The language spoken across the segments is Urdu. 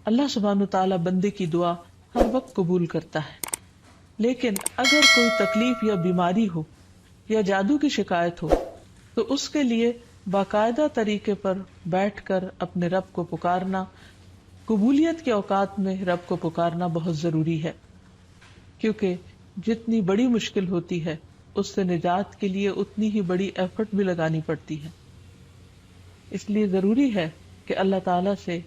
اللہ سبحانہ تعالیٰ بندے کی دعا ہر وقت قبول کرتا ہے، لیکن اگر کوئی تکلیف یا بیماری ہو یا جادو کی شکایت ہو تو اس کے لیے باقاعدہ طریقے پر بیٹھ کر اپنے رب کو پکارنا، قبولیت کے اوقات میں رب کو پکارنا بہت ضروری ہے، کیونکہ جتنی بڑی مشکل ہوتی ہے اس سے نجات کے لیے اتنی ہی بڑی ایفرٹ بھی لگانی پڑتی ہے۔ اس لیے ضروری ہے کہ اللہ تعالیٰ سے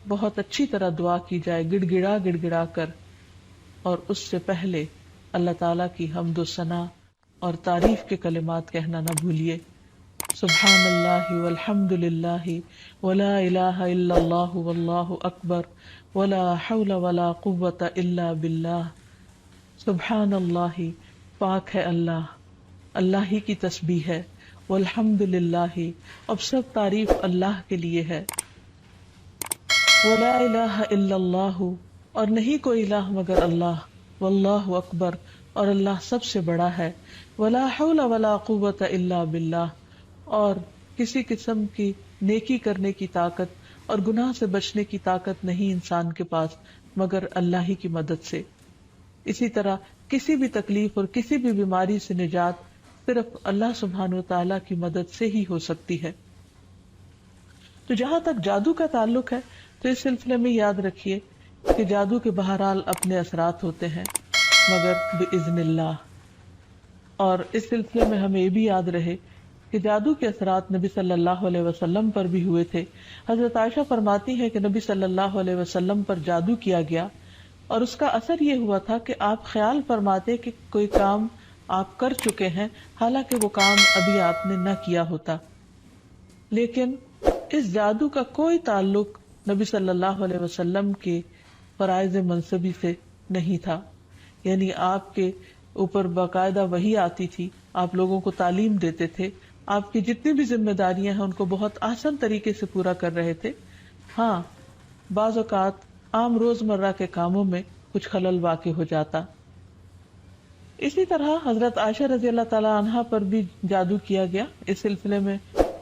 بہت اچھی طرح دعا کی جائے، گڑ گڑا کر، اور اس سے پہلے اللہ تعالیٰ کی حمد و ثنا اور تعریف کے کلمات کہنا نہ بھولیے۔ سبحان اللہ والحمد للہ ولا الہ الا اللہ واللہ اکبر ولا حول ولا قوۃ الا باللہ۔ سبحان اللہ، پاک ہے اللہ، اللہ ہی کی تسبیح ہے، والحمد للہ، اب سب تعریف اللہ کے لیے ہے، ولا الہ الا اللہ، اور نہیں کوئی الہ مگر اللہ، واللہ اکبر، اور اللہ سب سے بڑا ہے، ولا حول ولا قوۃ الا باللہ، اور کسی قسم کی نیکی کرنے کی طاقت اور گناہ سے بچنے کی طاقت نہیں انسان کے پاس مگر اللہ ہی کی مدد سے۔ اسی طرح کسی بھی تکلیف اور کسی بھی بیماری سے نجات صرف اللہ سبحانہ وتعالیٰ کی مدد سے ہی ہو سکتی ہے۔ تو جہاں تک جادو کا تعلق ہے تو اس سلسلے میں یاد رکھیے کہ جادو کے بہرحال اپنے اثرات ہوتے ہیں مگر بإذن اللہ، اور اس سلسلے میں ہمیں یہ بھی یاد رہے کہ جادو کے اثرات نبی صلی اللہ علیہ وسلم پر بھی ہوئے تھے۔ حضرت عائشہ فرماتی ہے کہ نبی صلی اللہ علیہ وسلم پر جادو کیا گیا اور اس کا اثر یہ ہوا تھا کہ آپ خیال فرماتے کہ کوئی کام آپ کر چکے ہیں حالانکہ وہ کام ابھی آپ نے نہ کیا ہوتا، لیکن اس جادو کا کوئی تعلق نبی صلی اللہ علیہ وسلم کے فرائض منصبی سے نہیں تھا، یعنی آپ کے اوپر باقاعدہ وحی آتی تھی، آپ لوگوں کو تعلیم دیتے تھے، آپ کی جتنی بھی ذمہ داریاں ہیں ان کو بہت آسان طریقے سے پورا کر رہے تھے۔ ہاں، بعض اوقات عام روزمرہ کے کاموں میں کچھ خلل واقع ہو جاتا۔ اسی طرح حضرت عائشہ رضی اللہ تعالی عنہا پر بھی جادو کیا گیا۔ اس سلسلے میں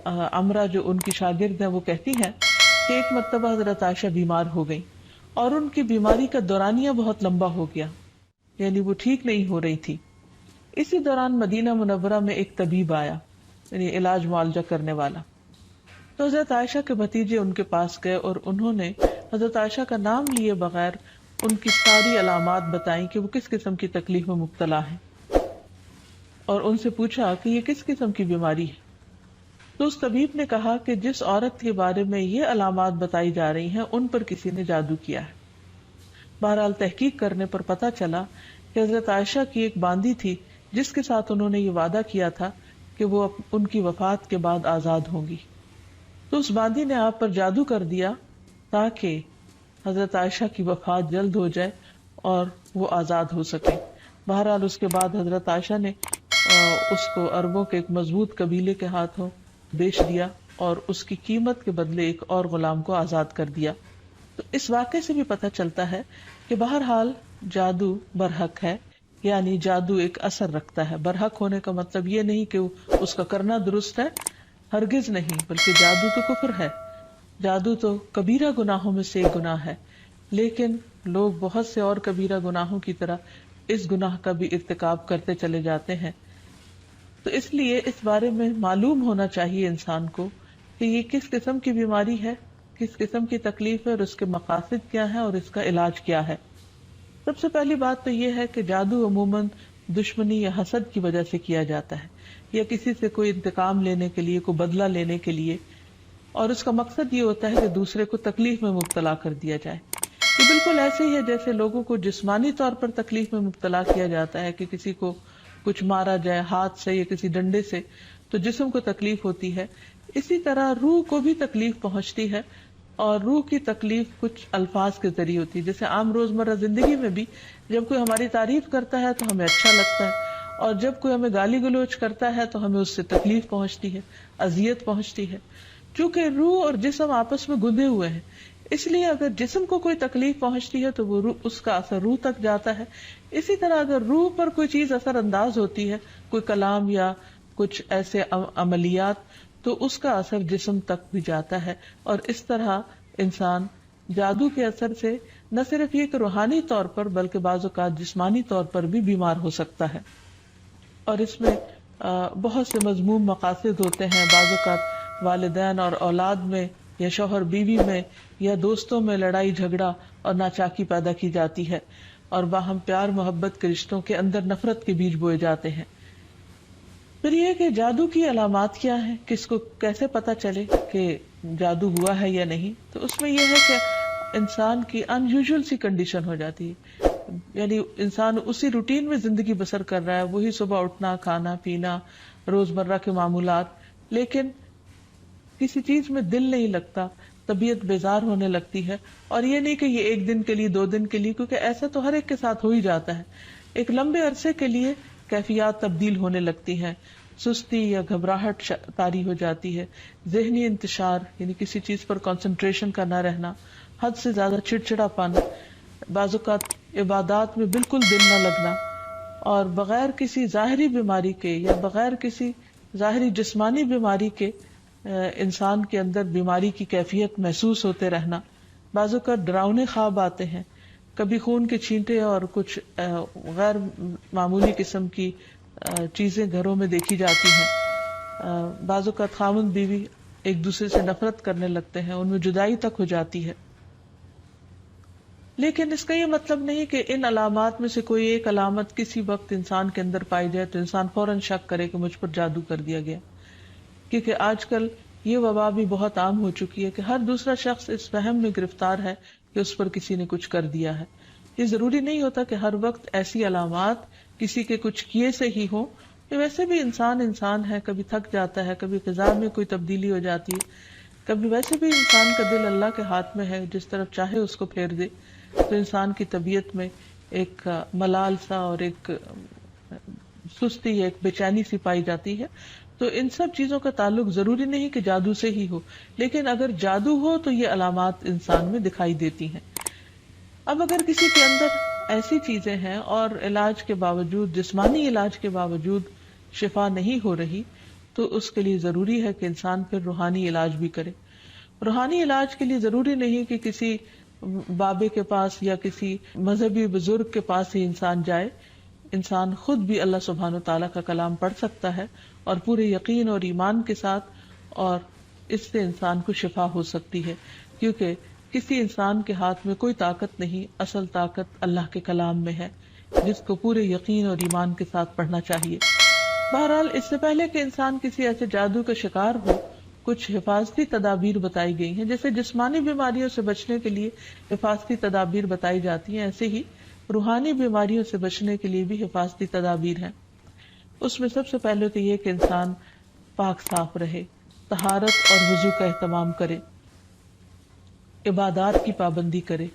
عمرہ جو ان کی شاگرد ہیں وہ کہتی ہیں کہ ایک مرتبہ حضرت عائشہ بیمار ہو گئی اور ان کی بیماری کا دورانیہ بہت لمبا ہو گیا، یعنی وہ ٹھیک نہیں ہو رہی تھی۔ اسی دوران مدینہ منورہ میں ایک طبیب آیا، یعنی علاج معالجہ کرنے والا، تو حضرت عائشہ کے بھتیجے ان کے پاس گئے اور انہوں نے حضرت عائشہ کا نام لیے بغیر ان کی ساری علامات بتائیں کہ وہ کس قسم کی تکلیف میں مبتلا ہیں، اور ان سے پوچھا کہ یہ کس قسم کی بیماری ہے۔ تو اس طبیب نے کہا کہ جس عورت کے بارے میں یہ علامات بتائی جا رہی ہیں ان پر کسی نے جادو کیا ہے۔ بہرحال تحقیق کرنے پر پتہ چلا کہ حضرت عائشہ کی ایک باندی تھی جس کے ساتھ انہوں نے یہ وعدہ کیا تھا کہ وہ ان کی وفات کے بعد آزاد ہوں گی، تو اس باندی نے آپ پر جادو کر دیا تاکہ حضرت عائشہ کی وفات جلد ہو جائے اور وہ آزاد ہو سکے۔ بہرحال اس کے بعد حضرت عائشہ نے اس کو عربوں کے ایک مضبوط قبیلے کے ہاتھوں بیچ دیا اور اس کی قیمت کے بدلے ایک اور غلام کو آزاد کر دیا۔ تو اس واقعے سے بھی پتہ چلتا ہے کہ بہرحال جادو برحق ہے، یعنی جادو ایک اثر رکھتا ہے۔ برحق ہونے کا مطلب یہ نہیں کہ اس کا کرنا درست ہے، ہرگز نہیں، بلکہ جادو تو کفر ہے، جادو تو کبیرہ گناہوں میں سے ایک گناہ ہے، لیکن لوگ بہت سے اور کبیرہ گناہوں کی طرح اس گناہ کا بھی ارتکاب کرتے چلے جاتے ہیں۔ تو اس لیے اس بارے میں معلوم ہونا چاہیے انسان کو کہ یہ کس قسم کی بیماری ہے، کس قسم کی تکلیف ہے، اور اس کے مقاصد کیا ہیں اور اس کا علاج کیا ہے۔ سب سے پہلی بات تو یہ ہے کہ جادو عموماً دشمنی یا حسد کی وجہ سے کیا جاتا ہے، یا کسی سے کوئی انتقام لینے کے لیے، کوئی بدلہ لینے کے لیے، اور اس کا مقصد یہ ہوتا ہے کہ دوسرے کو تکلیف میں مبتلا کر دیا جائے۔ یہ بالکل ایسے ہی ہے جیسے لوگوں کو جسمانی طور پر تکلیف میں مبتلا کیا جاتا ہے کہ کسی کو کچھ مارا جائے ہاتھ سے یا کسی ڈنڈے سے تو جسم کو تکلیف ہوتی ہے، اسی طرح روح کو بھی تکلیف پہنچتی ہے، اور روح کی تکلیف کچھ الفاظ کے ذریعے ہوتی ہے۔ جیسے عام روزمرہ زندگی میں بھی جب کوئی ہماری تعریف کرتا ہے تو ہمیں اچھا لگتا ہے، اور جب کوئی ہمیں گالی گلوچ کرتا ہے تو ہمیں اس سے تکلیف پہنچتی ہے، اذیت پہنچتی ہے، چونکہ روح اور جسم آپس میں گندے ہوئے ہیں۔ اس لیے اگر جسم کو کوئی تکلیف پہنچتی ہے تو وہ اس کا اثر روح تک جاتا ہے۔ اسی طرح اگر روح پر کوئی چیز اثر انداز ہوتی ہے، کوئی کلام یا کچھ ایسے عملیات، تو اس کا اثر جسم تک بھی جاتا ہے، اور اس طرح انسان جادو کے اثر سے نہ صرف یہ کہ روحانی طور پر بلکہ بعض اوقات جسمانی طور پر بھی بیمار ہو سکتا ہے، اور اس میں بہت سے مذموم مقاصد ہوتے ہیں. بعض اوقات والدین اور اولاد میں یا شوہر بیوی میں یا دوستوں میں لڑائی جھگڑا اور ناچاکی پیدا کی جاتی ہے، اور باہم پیار محبت کے رشتوں کے اندر نفرت کے بیج بوئے جاتے ہیں. پھر یہ کہ جادو کی علامات کیا ہیں، کس کو کیسے پتا چلے کہ جادو ہوا ہے یا نہیں. تو اس میں یہ ہے کہ انسان کی ان یوزول سی کنڈیشن ہو جاتی ہے، یعنی انسان اسی روٹین میں زندگی بسر کر رہا ہے، وہی صبح اٹھنا، کھانا پینا، روزمرہ کے معمولات، لیکن کسی چیز میں دل نہیں لگتا، طبیعت بیزار ہونے لگتی ہے. اور یہ نہیں کہ یہ ایک دن کے لیے، 2 دن کے لیے، کیونکہ ایسا تو ہر ایک کے ساتھ ہو ہی جاتا ہے. ایک لمبے عرصے کے لیے کیفیات تبدیل ہونے لگتی ہیں، سستی یا گھبراہٹ طاری ہو جاتی ہے، ذہنی انتشار یعنی کسی چیز پر کنسنٹریشن کا نہ رہنا، حد سے زیادہ چڑچڑا پن، بعض اوقات عبادات میں بالکل دل نہ لگنا، اور بغیر کسی ظاہری بیماری کے یا بغیر کسی ظاہری جسمانی بیماری کے انسان کے اندر بیماری کی کیفیت محسوس ہوتے رہنا. بعض اوقات ڈراؤنے خواب آتے ہیں، کبھی خون کے چھینٹے اور کچھ غیر معمولی قسم کی چیزیں گھروں میں دیکھی جاتی ہیں. بعض اوقات خاوند بیوی ایک دوسرے سے نفرت کرنے لگتے ہیں، ان میں جدائی تک ہو جاتی ہے. لیکن اس کا یہ مطلب نہیں کہ ان علامات میں سے کوئی ایک علامت کسی وقت انسان کے اندر پائی جائے تو انسان فوراً شک کرے کہ مجھ پر جادو کر دیا گیا، کیونکہ آج کل یہ وبا بھی بہت عام ہو چکی ہے کہ ہر دوسرا شخص اس وہم میں گرفتار ہے کہ اس پر کسی نے کچھ کر دیا ہے. یہ ضروری نہیں ہوتا کہ ہر وقت ایسی علامات کسی کے کچھ کیے سے ہی ہوں. کہ ویسے بھی انسان ہے، کبھی تھک جاتا ہے، کبھی غذا میں کوئی تبدیلی ہو جاتی ہے، کبھی ویسے بھی انسان کا دل اللہ کے ہاتھ میں ہے، جس طرف چاہے اس کو پھیر دے. تو انسان کی طبیعت میں ایک ملال سا اور ایک سستی، ایک بے چینی سی پائی جاتی ہے. تو ان سب چیزوں کا تعلق ضروری نہیں کہ جادو سے ہی ہو، لیکن اگر جادو ہو تو یہ علامات انسان میں دکھائی دیتی ہیں. اب اگر کسی کے اندر ایسی چیزیں ہیں اور علاج کے باوجود، جسمانی علاج کے باوجود شفا نہیں ہو رہی، تو اس کے لیے ضروری ہے کہ انسان پھر روحانی علاج بھی کرے. روحانی علاج کے لیے ضروری نہیں کہ کسی بابے کے پاس یا کسی مذہبی بزرگ کے پاس ہی انسان جائے. انسان خود بھی اللہ سبحانہ وتعالیٰ کا کلام پڑھ سکتا ہے اور پورے یقین اور ایمان کے ساتھ، اور اس سے انسان کو شفا ہو سکتی ہے. کیونکہ کسی انسان کے ہاتھ میں کوئی طاقت نہیں، اصل طاقت اللہ کے کلام میں ہے، جس کو پورے یقین اور ایمان کے ساتھ پڑھنا چاہیے. بہرحال اس سے پہلے کہ انسان کسی ایسے جادو کا شکار ہو، کچھ حفاظتی تدابیر بتائی گئی ہیں. جیسے جسمانی بیماریوں سے بچنے کے لیے حفاظتی تدابیر بتائی جاتی ہیں، ایسے ہی روحانی بیماریوں سے بچنے کے لیے بھی حفاظتی تدابیر ہیں. اس میں سب سے پہلے تو یہ کہ انسان پاک صاف رہے، طہارت اور وضو کا اہتمام کرے، عبادات کی پابندی کرے،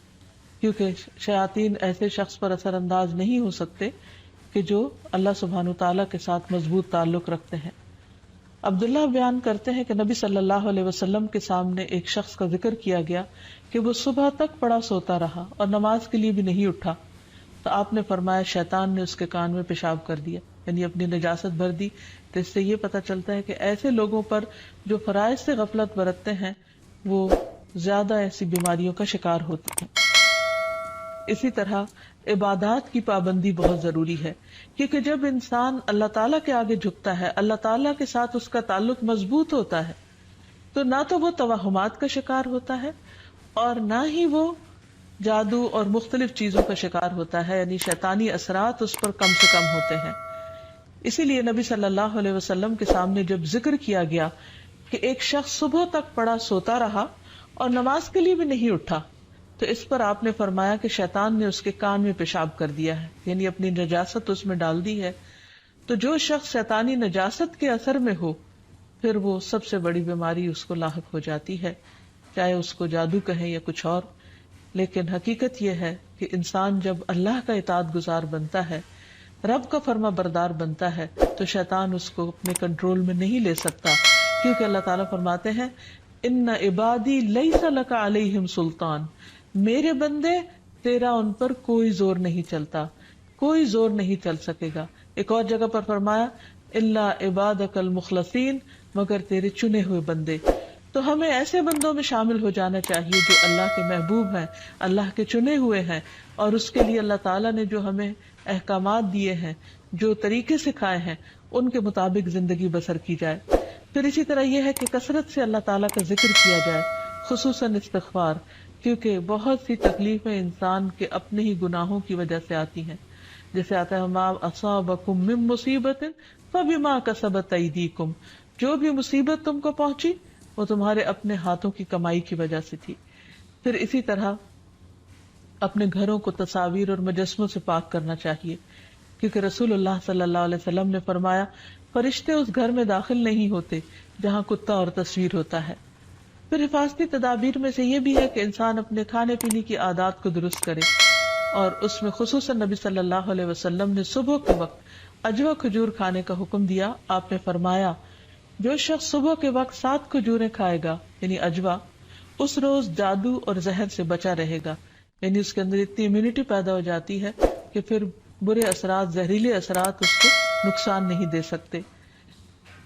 کیونکہ شیاطین ایسے شخص پر اثر انداز نہیں ہو سکتے کہ جو اللہ سبحانہ تعالیٰ کے ساتھ مضبوط تعلق رکھتے ہیں. عبداللہ بیان کرتے ہیں کہ نبی صلی اللہ علیہ وسلم کے سامنے ایک شخص کا ذکر کیا گیا کہ وہ صبح تک پڑا سوتا رہا اور نماز کے لیے بھی نہیں اٹھا. تو آپ نے فرمایا شیطان نے اس کے کان میں پیشاب کر دیا، یعنی اپنی نجاست بھر دی. تو اس سے یہ پتہ چلتا ہے کہ ایسے لوگوں پر جو فرائض سے غفلت برتتے ہیں وہ زیادہ ایسی بیماریوں کا شکار ہوتے ہیں. اسی طرح عبادات کی پابندی بہت ضروری ہے، کیونکہ جب انسان اللہ تعالیٰ کے آگے جھکتا ہے، اللہ تعالیٰ کے ساتھ اس کا تعلق مضبوط ہوتا ہے، تو نہ تو وہ توہمات کا شکار ہوتا ہے اور نہ ہی وہ جادو اور مختلف چیزوں کا شکار ہوتا ہے، یعنی شیطانی اثرات اس پر کم سے کم ہوتے ہیں. اسی لیے نبی صلی اللہ علیہ وسلم کے سامنے جب ذکر کیا گیا کہ ایک شخص صبح تک پڑا سوتا رہا اور نماز کے لیے بھی نہیں اٹھا، تو اس پر آپ نے فرمایا کہ شیطان نے اس کے کان میں پیشاب کر دیا ہے، یعنی اپنی نجاست اس میں ڈال دی ہے. تو جو شخص شیطانی نجاست کے اثر میں ہو، پھر وہ سب سے بڑی بیماری اس کو لاحق ہو جاتی ہے، چاہے اس کو جادو کہیں یا کچھ اور. لیکن حقیقت یہ ہے کہ انسان جب اللہ کا اطاعت گزار بنتا ہے، رب کا فرما بردار بنتا ہے، تو شیطان اس کو اپنے کنٹرول میں نہیں لے سکتا، کیونکہ اللہ تعالیٰ فرماتے ہیں ان عبادی لیس لک علیہم سلطان، میرے بندے تیرا ان پر کوئی زور نہیں چلتا، کوئی زور نہیں چل سکے گا. ایک اور جگہ پر فرمایا الا عبادک المخلصین، مگر تیرے چنے ہوئے بندے. تو ہمیں ایسے بندوں میں شامل ہو جانا چاہیے جو اللہ کے محبوب ہیں، اللہ کے چنے ہوئے ہیں، اور اس کے لیے اللہ تعالیٰ نے جو ہمیں احکامات دیے ہیں، جو طریقے سکھائے ہیں، ان کے مطابق زندگی بسر کی جائے۔ پھر اسی طرح یہ ہے کہ کثرت سے اللہ تعالیٰ کا ذکر کیا جائے، خصوصاً استغفار، کیونکہ بہت سی تکلیفیں انسان کے اپنے ہی گناہوں کی وجہ سے آتی ہیں۔ جیسے آتا ہے ما اصابکم من مصیبت فبما کسبت ایدیکم، جو بھی مصیبت تم کو پہنچی وہ تمہارے اپنے ہاتھوں کی کمائی کی وجہ سے تھی۔ پھر اسی طرح اپنے گھروں کو تصاویر اور مجسموں سے پاک کرنا چاہیے، کیونکہ رسول اللہ صلی اللہ علیہ وسلم نے فرمایا فرشتے اس گھر میں داخل نہیں ہوتے جہاں کتا اور تصویر ہوتا ہے۔ پھر حفاظتی تدابیر میں سے یہ بھی ہے کہ انسان اپنے کھانے پینے کی عادات کو درست کرے، اور اس میں خصوصاً نبی صلی اللہ علیہ وسلم نے صبح کے وقت اجوا کھجور کھانے کا حکم دیا۔ آپ نے فرمایا جو شخص صبح کے وقت 7 کھجوریں کھائے گا یعنی اجوا، اس روز جادو اور زہر سے بچا رہے گا، یعنی اس کے اندر اتنی امیونٹی پیدا ہو جاتی ہے کہ پھر برے اثرات، زہریلے اثرات اس کو نقصان نہیں دے سکتے۔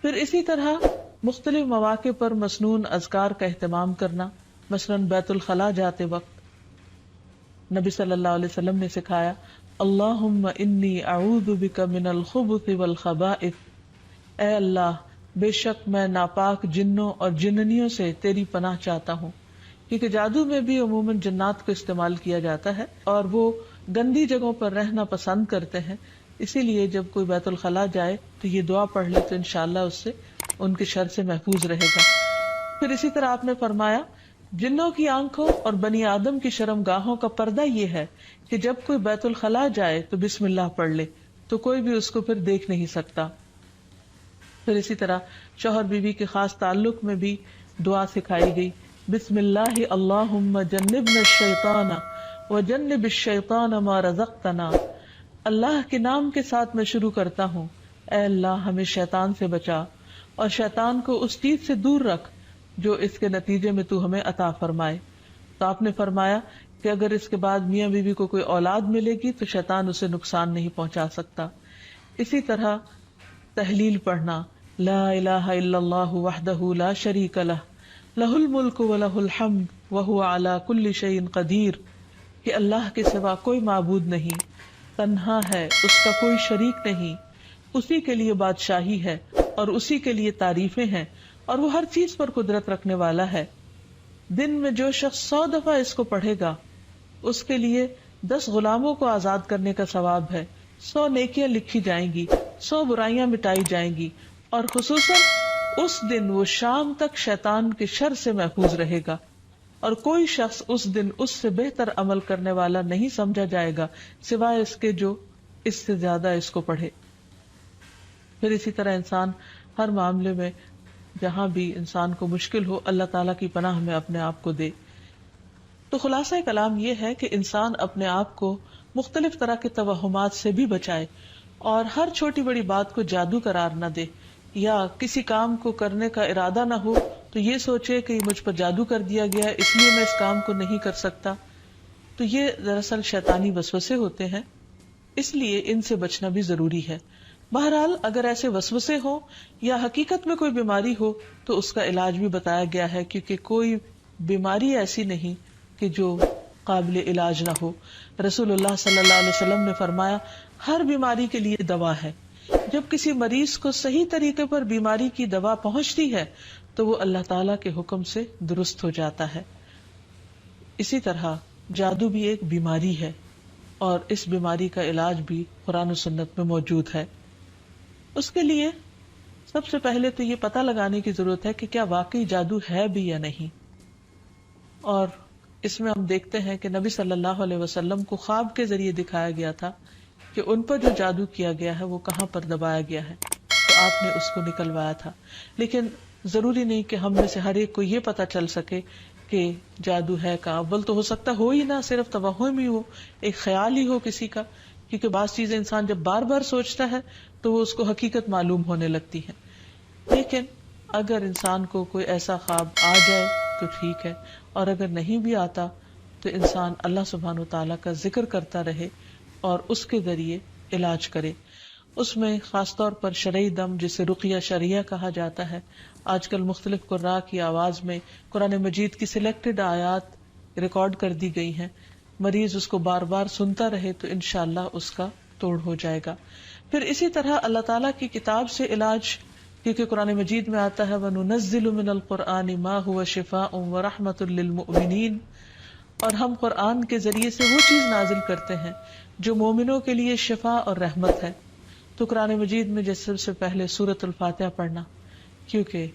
پھر اسی طرح مختلف مواقع پر مسنون اذکار کا اہتمام کرنا، مثلاً بیت الخلاء جاتے وقت نبی صلی اللہ علیہ وسلم نے سکھایا اللہم انی اعوذ بک من الخبث والخبائث، اے اللہ بے شک میں ناپاک جنوں اور جننیوں سے تیری پناہ چاہتا ہوں، کیونکہ جادو میں بھی عموماً جنات کو استعمال کیا جاتا ہے اور وہ گندی جگہوں پر رہنا پسند کرتے ہیں، اسی لیے جب کوئی بیت الخلاء جائے تو یہ دعا پڑھ لے تو انشاءاللہ اس سے ان کے شر سے محفوظ رہے گا۔ پھر اسی طرح آپ نے فرمایا جنوں کی آنکھوں اور بنی آدم کی شرم گاہوں کا پردہ یہ ہے کہ جب کوئی بیت الخلاء جائے تو بسم اللہ پڑھ لے تو کوئی بھی اس کو پھر دیکھ نہیں سکتا۔ پھر اسی طرح شوہر بیوی کے خاص تعلق میں بھی دعا سکھائی گئی، بسم اللہ اللہم جنبنا الشیطان وجنب الشیطان ما رزقتنا، اللہ کے نام کے ساتھ میں شروع کرتا ہوں، اے اللہ ہمیں شیطان سے بچا اور شیطان کو اس چیز سے دور رکھ جو اس کے نتیجے میں تو ہمیں عطا فرمائے۔ تو آپ نے فرمایا کہ اگر اس کے بعد میاں بیوی کو کوئی اولاد ملے گی تو شیطان اسے نقصان نہیں پہنچا سکتا۔ اسی طرح تحلیل پڑھنا، لا الہ الا اللہ وحدہ لا شریک لہ لہ الملک ولہ الحمد وہو علی کل شیء قدیر، کہ اللہ کے سوا کوئی معبود نہیں، تنہا ہے، اس کا کوئی شریک نہیں، اسی کے لیے بادشاہی ہے اور اسی کے لیے تعریفیں ہیں اور وہ ہر چیز پر قدرت رکھنے والا ہے۔ دن میں جو شخص 100 دفعہ اس کو پڑھے گا اس کے لیے 10 غلاموں کو آزاد کرنے کا ثواب ہے، 100 نیکیاں لکھی جائیں گی، 100 برائیاں مٹائی جائیں گی، اور خصوصاً اس دن وہ شام تک شیطان کے شر سے محفوظ رہے گا، اور کوئی شخص اس دن اس سے بہتر عمل کرنے والا نہیں سمجھا جائے گا سوائے اس کے جو اس سے زیادہ اس کو پڑھے۔ پھر اسی طرح انسان ہر معاملے میں جہاں بھی انسان کو مشکل ہو اللہ تعالیٰ کی پناہ میں اپنے آپ کو دے۔ تو خلاصہ کلام یہ ہے کہ انسان اپنے آپ کو مختلف طرح کے توہمات سے بھی بچائے اور ہر چھوٹی بڑی بات کو جادو قرار نہ دے، یا کسی کام کو کرنے کا ارادہ نہ ہو تو یہ سوچے کہ مجھ پر جادو کر دیا گیا ہے اس لیے میں اس کام کو نہیں کر سکتا، تو یہ دراصل شیطانی وسوسے ہوتے ہیں، اس لیے ان سے بچنا بھی ضروری ہے۔ بہرحال اگر ایسے وسوسے ہوں یا حقیقت میں کوئی بیماری ہو تو اس کا علاج بھی بتایا گیا ہے، کیونکہ کوئی بیماری ایسی نہیں کہ جو قابل علاج نہ ہو۔ رسول اللہ صلی اللہ علیہ وسلم نے فرمایا ہر بیماری کے لیے دوا ہے، جب کسی مریض کو صحیح طریقے پر بیماری کی دوا پہنچتی ہے تو وہ اللہ تعالیٰ کے حکم سے درست ہو جاتا ہے۔ اسی طرح جادو بھی ایک بیماری ہے اور اس بیماری کا علاج بھی قرآن و سنت میں موجود ہے۔ اس کے لیے سب سے پہلے تو یہ پتہ لگانے کی ضرورت ہے کہ کیا واقعی جادو ہے بھی یا نہیں، اور اس میں ہم دیکھتے ہیں کہ نبی صلی اللہ علیہ وسلم کو خواب کے ذریعے دکھایا گیا تھا کہ ان پر جو جادو کیا گیا ہے وہ کہاں پر دبایا گیا ہے، تو آپ نے اس کو نکلوایا تھا۔ لیکن ضروری نہیں کہ ہم میں سے ہر ایک کو یہ پتہ چل سکے کہ جادو ہے کا، اول تو ہو سکتا ہو ہی نہ، صرف توہم ہی ہو، ایک خیال ہی ہو کسی کا، کیونکہ بعض چیزیں انسان جب بار بار سوچتا ہے تو وہ اس کو حقیقت معلوم ہونے لگتی ہے۔ لیکن اگر انسان کو کوئی ایسا خواب آ جائے تو ٹھیک ہے، اور اگر نہیں بھی آتا تو انسان اللہ سبحانہ و تعالیٰ کا ذکر کرتا رہے اور اس کے ذریعے علاج کرے۔ اس میں خاص طور پر شرعی دم جسے رقیہ شرعیہ کہا جاتا ہے، آج کل مختلف قراء کی آواز میں قرآن مجید کی سلیکٹڈ آیات ریکارڈ کر دی گئی ہیں، مریض اس کو بار بار سنتا رہے تو انشاءاللہ اس کا توڑ ہو جائے گا۔ پھر اسی طرح اللہ تعالیٰ کی کتاب سے علاج، کیونکہ قرآن مجید میں آتا ہے وَنُنَزِّلُ مِنَ الْقُرْآنِ مَا هُوَ شِفَاءٌ وَرَحْمَةٌ لِّلْمُؤْمِنِينَ، اور ہم قرآن کے ذریعے سے وہ چیز نازل کرتے ہیں جو مومنوں کے لیے شفا اور رحمت ہے۔ تو قرآن مجید میں جیسے سب سے پہلے سورۃ الفاتحہ پڑھنا، کیونکہ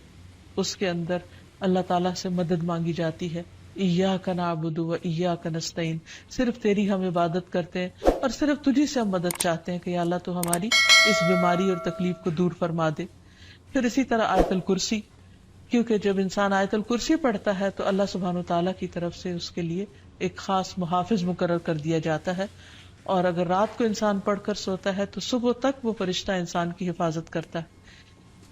اس کے اندر اللہ تعالیٰ سے مدد مانگی جاتی ہے، ایاک نعبد و ایاک نستعین، صرف تیری ہم عبادت کرتے ہیں اور صرف تجھی سے ہم مدد چاہتے ہیں کہ یا اللہ تو ہماری اس بیماری اور تکلیف کو دور فرما دے۔ پھر اسی طرح آیت الکرسی، کیونکہ جب انسان آیت الکرسی پڑھتا ہے تو اللہ سبحانہ وتعالیٰ کی طرف سے اس کے لیے ایک خاص محافظ مقرر کر دیا جاتا ہے، اور اگر رات کو انسان پڑھ کر سوتا ہے تو صبح تک وہ فرشتہ انسان کی حفاظت کرتا ہے۔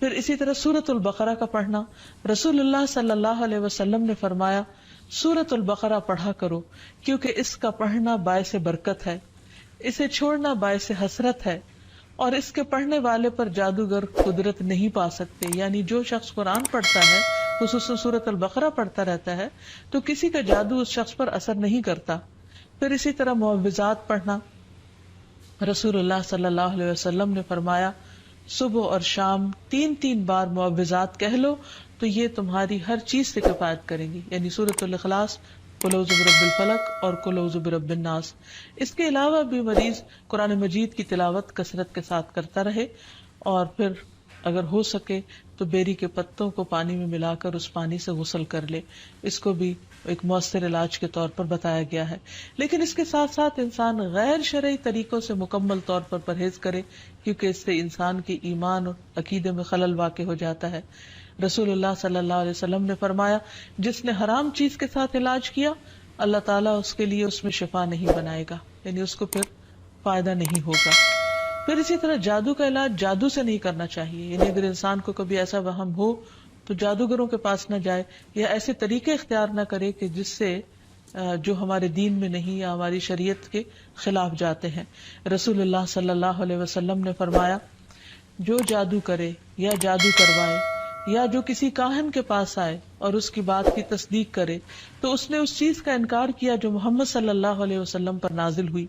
پھر اسی طرح سورۃ البقرہ کا پڑھنا، رسول اللہ صلی اللہ علیہ وسلم نے فرمایا سورۃ البقرہ پڑھا کرو، کیونکہ اس کا پڑھنا باعث برکت ہے، اسے چھوڑنا باعث حسرت ہے، اور اس کے پڑھنے والے پر جادوگر قدرت نہیں پا سکتے۔ یعنی جو شخص قرآن پڑھتا ہے، خصوصاً سورۃ البقرہ پڑھتا رہتا ہے، تو کسی کا جادو اس شخص پر اثر نہیں کرتا۔ پھر اسی طرح معوذات پڑھنا، رسول اللہ صلی اللہ علیہ وسلم نے فرمایا صبح اور شام 3 بار معوذات کہہ لو تو یہ تمہاری ہر چیز سے کفایت کریں گی، یعنی سورۃ الاخلاص، قل اعوذ برب الفلق اور قل اعوذ برب الناس۔ اس کے علاوہ بھی مریض قرآن مجید کی تلاوت کثرت کے ساتھ کرتا رہے، اور پھر اگر ہو سکے تو بیری کے پتوں کو پانی میں ملا کر اس پانی سے غسل کر لے، اس کو بھی ایک مؤثر علاج کے طور پر بتایا گیا ہے۔ لیکن اس کے ساتھ ساتھ انسان غیر شرعی طریقوں سے مکمل طور پر پرہیز کرے، کیونکہ اس سے انسان کے ایمان اور عقیدے میں خلل واقع ہو جاتا ہے۔ رسول اللہ صلی اللہ علیہ وسلم نے فرمایا جس نے حرام چیز کے ساتھ علاج کیا اللہ تعالیٰ اس کے لیے اس میں شفا نہیں بنائے گا، یعنی اس کو پھر فائدہ نہیں ہوگا۔ پھر اسی طرح جادو کا علاج جادو سے نہیں کرنا چاہیے، یعنی اگر انسان کو کبھی ایسا وہم ہو تو جادوگروں کے پاس نہ جائے یا ایسے طریقے اختیار نہ کرے کہ جس سے جو ہمارے دین میں نہیں یا ہماری شریعت کے خلاف جاتے ہیں۔ رسول اللہ صلی اللہ علیہ وسلم نے فرمایا جو جادو کرے یا جادو کروائے یا جو کسی کاہن کے پاس آئے اور اس کی بات کی تصدیق کرے تو اس نے اس چیز کا انکار کیا جو محمد صلی اللہ علیہ وسلم پر نازل ہوئی۔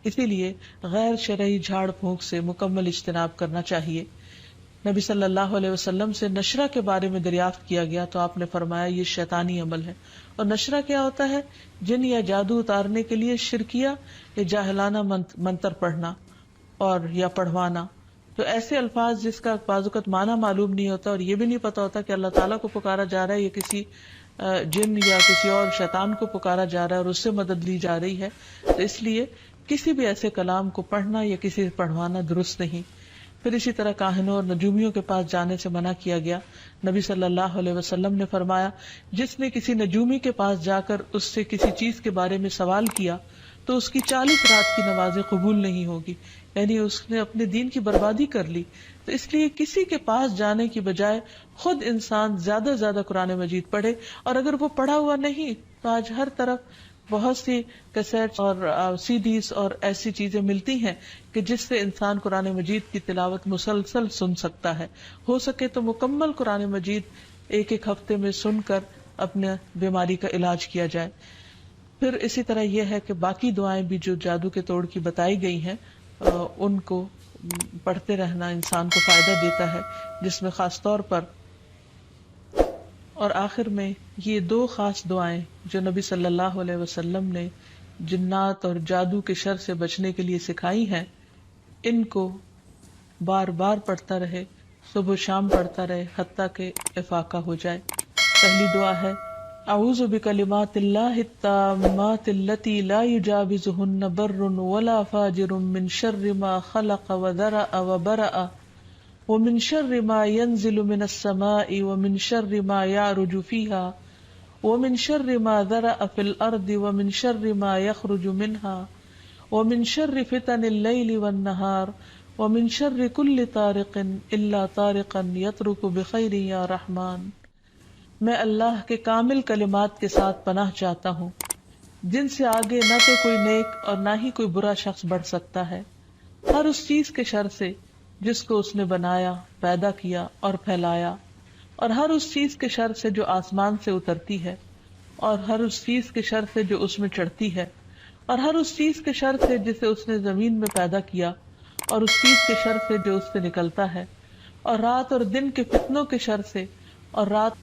اسی لیے غیر شرعی جھاڑ پھونک سے مکمل اجتناب کرنا چاہیے۔ نبی صلی اللہ علیہ وسلم سے نشرہ کے بارے میں دریافت کیا گیا تو آپ نے فرمایا یہ شیطانی عمل ہے۔ اور نشرہ کیا ہوتا ہے؟ جن یا جادو اتارنے کے لیے شرکیہ یا جاہلانہ منتر پڑھنا اور یا پڑھوانا۔ تو ایسے الفاظ جس کا بعض اوقات معنی معلوم نہیں ہوتا اور یہ بھی نہیں پتا ہوتا کہ اللہ تعالیٰ کو پکارا جا رہا ہے یا کسی جن یا کسی اور شیطان کو پکارا جا رہا ہے اور اس سے مدد لی جا رہی ہے، تو اس لیے کسی بھی ایسے کلام کو پڑھنا یا کسی سے پڑھوانا درست نہیں۔ پھر اسی طرح کاہنوں اور نجومیوں کے پاس جانے سے منع کیا گیا۔ نبی صلی اللہ علیہ وسلم نے فرمایا جس نے کسی نجومی کے پاس جا کر اس سے کسی چیز کے بارے میں سوال کیا تو اس کی 40 رات کی نمازیں قبول نہیں ہوگی، یعنی اس نے اپنے دین کی بربادی کر لی۔ تو اس لیے کسی کے پاس جانے کی بجائے خود انسان زیادہ سے زیادہ قرآن مجید پڑھے، اور اگر وہ پڑھا ہوا نہیں تو آج ہر طرف بہت سی کیسیٹس اور سی ڈیز اور ایسی چیزیں ملتی ہیں کہ جس سے انسان قرآن مجید کی تلاوت مسلسل سن سکتا ہے۔ ہو سکے تو مکمل قرآن مجید ایک ہفتے میں سن کر اپنے بیماری کا علاج کیا جائے۔ پھر اسی طرح یہ ہے کہ باقی دعائیں بھی جو جادو کے توڑ کی بتائی گئی ہیں ان کو پڑھتے رہنا انسان کو فائدہ دیتا ہے، جس میں خاص طور پر اور آخر میں یہ 2 خاص دعائیں جو نبی صلی اللہ علیہ وسلم نے جنات اور جادو کے شر سے بچنے کے لیے سکھائی ہیں، ان کو بار بار پڑھتا رہے، صبح و شام پڑھتا رہے حتیٰ کہ افاقہ ہو جائے۔ پہلی دعا ہے اعوذ بکلمات اللہ التامات التی لا یجاوزہن بر ولا فاجر من شر ما خلق وذرأ وبرأ ومن شر ما ينزل من السماء ومن شر ما يعرج فيها ومن شر ما ذرأ في الأرض ومن شر ما يخرج منها ومن شر فتن الليل والنهار ومن شر كل طارق إلا طارقا يطرق بخير يا رحمن۔ میں اللہ کے کامل کلمات کے ساتھ پناہ چاہتا ہوں جن سے آگے نہ تو کوئی نیک اور نہ ہی کوئی برا شخص بڑھ سکتا ہے، ہر اس چیز کے شر سے جس کو اس نے بنایا، پیدا کیا اور پھیلایا، اور ہر اس چیز کے شر سے جو آسمان سے اترتی ہے، اور ہر اس چیز کے شر سے جو اس میں چڑھتی ہے، اور ہر اس چیز کے شر سے جسے اس نے زمین میں پیدا کیا، اور اس چیز کے شر سے جو اس سے نکلتا ہے، اور رات اور دن کے فتنوں کے شر سے، اور رات